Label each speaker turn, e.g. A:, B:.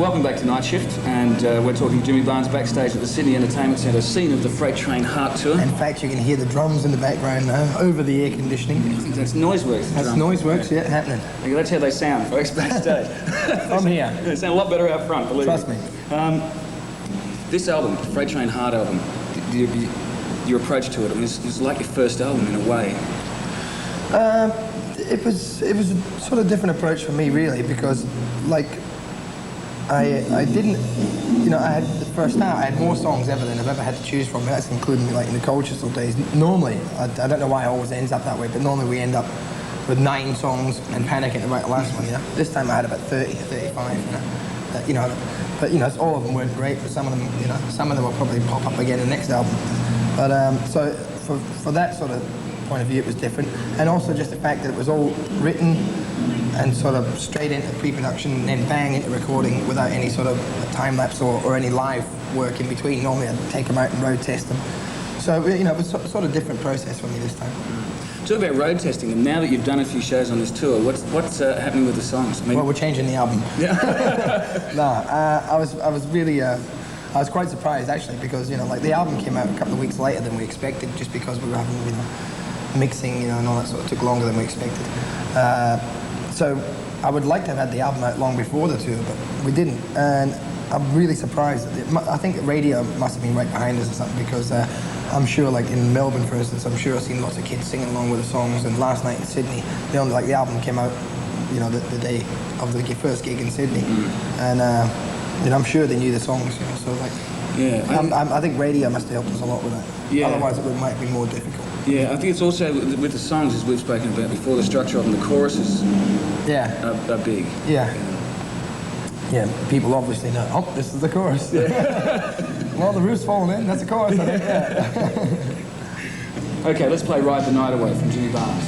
A: Welcome back to Nightshift, and we're talking to Jimmy Barnes backstage at the Sydney Entertainment Centre, scene of the Freight Train Heart Tour.
B: In fact, you can hear the drums in the background now, over the air conditioning.
A: That's Noiseworks.
B: That's Noiseworks, yeah, happening.
A: Okay, that's how they sound, folks, backstage.
B: I'm here.
A: They sound a lot better out front, believe
B: Trust me.
A: This album, the Freight Train Heart album, your approach to it, I mean, it was like your first album in a way.
B: It was a sort of different approach for me, really, because, like, I didn't, you know, I had the first time, I had more songs ever than I've ever had to choose from. That's including like in the Colchester days. Normally, I don't know why it always ends up that way, but normally we end up with 9 songs and panic at the right last one, you know. This time I had about 30 or 35, you know. But, you know, all of them weren't great, but some of them, you know, some of them will probably pop up again in the next album. But, so for that sort of point of view, it was different. And also just the fact that it was all written and sort of straight into pre-production and then bang into recording without any sort of time lapse or any live work in between. Normally I'd take them out and road test them. So, you know, it was sort of different process for me this time.
A: Talk about road testing, and now that you've done a few shows on this tour, what's happening with the songs? I mean,
B: well, we're changing the album.
A: Yeah.
B: No, I was really, I was quite surprised actually, because, you know, like the album came out a couple of weeks later than we expected, just because we were having, you know, mixing, you know, and all that sort of took longer than we expected. So I would like to have had the album out long before the tour, but we didn't. And I'm really surprised. I think radio must have been right behind us or something, because I'm sure, like in Melbourne, for instance, I'm sure I've seen lots of kids singing along with the songs. And last night in Sydney, the album came out, you know, the day of your first gig in Sydney, and you know, I'm sure they knew the songs, you know. So like, yeah, I think radio must have helped us a lot with that. Yeah. Otherwise, it might be more difficult.
A: Yeah, I think it's also with the songs, as we've spoken about before, the structure of them, the choruses are big.
B: Yeah. Yeah, people obviously know, oh, this is the chorus. Yeah. Well, the roof's falling in, that's the chorus, I think, yeah.
A: Okay, let's play Ride the Night Away from Jimmy Barnes.